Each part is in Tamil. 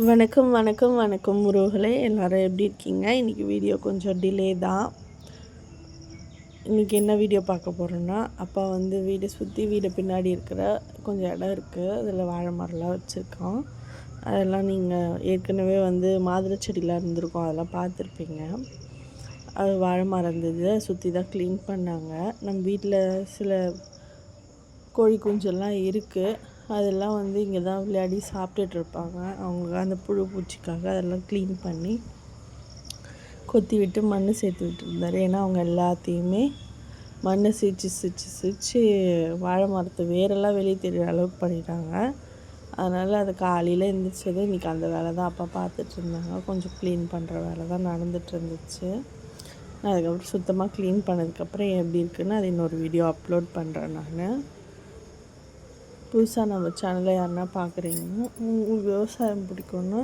வணக்கம் வணக்கம் வணக்கம் உறவுகளே, எல்லோரும் எப்படி இருக்கீங்க? இன்றைக்கி வீடியோ கொஞ்சம் டிலே தான். இன்றைக்கி என்ன வீடியோ பார்க்க போகிறோன்னா, அப்பா வந்து வீடு பின்னாடி இருக்கிற கொஞ்சம் இடம் இருக்குது, அதில் வாழை மரம்லாம் வச்சுருக்கோம். அதெல்லாம் நீங்கள் ஏற்கனவே வந்து மாதுளை செடிலாம் இருந்திருக்கும், அதெல்லாம் பார்த்துருப்பீங்க. அது வாழை மரம் இருந்தது, சுற்றி தான் க்ளீன் பண்ணாங்க. நம்ம வீட்டில் சில கோழி குஞ்செல்லாம் இருக்குது, அதெல்லாம் வந்து இங்கே தான் விளையாடி சாப்பிட்டுட்ருப்பாங்க. அவங்களுக்கு அந்த புழு பூச்சிக்காக அதெல்லாம் க்ளீன் பண்ணி கொத்தி விட்டு மண் சேர்த்து விட்டுருந்தார். ஏன்னா அவங்க எல்லாத்தையுமே மண்ணை சிரித்து வாழை மரத்தை வேரெல்லாம் வெளியே தெரிகிற அளவுக்கு பண்ணிட்டாங்க. அதனால் அது காலையில் எழுந்திரிச்சது இன்றைக்கி அந்த வேலை தான் அப்பா பார்த்துட்ருந்தாங்க. கொஞ்சம் க்ளீன் பண்ணுற வேலை தான் நடந்துகிட்ருந்துச்சு. அதுக்கப்புறம் சுத்தமாக க்ளீன் பண்ணதுக்கப்புறம் எப்படி இருக்குதுன்னு அது இன்னொரு வீடியோ அப்லோட் பண்ணுறேன் நான். புதுசாக நம்ம சேனலை யாருன்னா பார்க்குறீங்கன்னா, உங்களுக்கு விவசாயம் பிடிக்கும்னா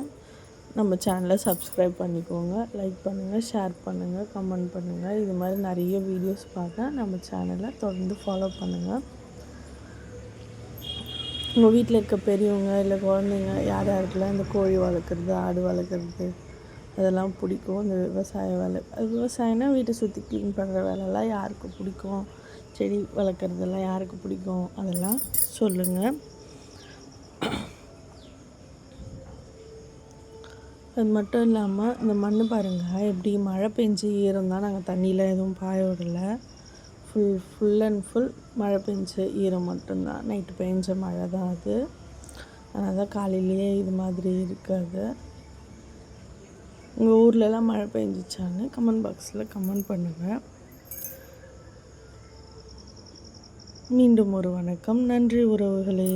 நம்ம சேனலை சப்ஸ்கிரைப் பண்ணிக்கோங்க, லைக் பண்ணுங்கள், ஷேர் பண்ணுங்கள், கமெண்ட் பண்ணுங்கள். இது மாதிரி நிறைய வீடியோஸ் பார்க்க நம்ம சேனலை தொடர்ந்து ஃபாலோ பண்ணுங்கள். உங்கள் வீட்டில் இருக்க பெரியவங்க இல்லை குழந்தைங்க யார் யாருக்கெல்லாம் இந்த கோழி வளர்க்குறது, ஆடு வளர்க்குறது அதெல்லாம் பிடிக்கும், இந்த விவசாய வேலை. விவசாயம்னா வீட்டை சுற்றி க்ளீன் பண்ணுற வேலைலாம் யாருக்கு பிடிக்கும், செடி வளர்க்குறதெல்லாம் யாருக்கு பிடிக்கும், அதெல்லாம் சொல்லுங்கள். அது மட்டும் இல்லாமல் இந்த மண் பாருங்கள், எப்படி மழை பெஞ்சு ஈரம் தான், நாங்கள் தண்ணியில் எதுவும் பாய விடலை. ஃபுல் அண்ட் ஃபுல் மழை பெஞ்சு ஈரம் மட்டும்தான். நைட்டு பெஞ்ச மழை தான் அது. அதனால் தான் காலையிலேயே இது மாதிரி இருக்காது. உங்கள் ஊர்லலாம் மழை பெஞ்சிச்சான்னு கமெண்ட் பாக்ஸில் கமெண்ட் பண்ணுங்கள். மீண்டும் ஒரு வணக்கம். நன்றி உறவுகளே.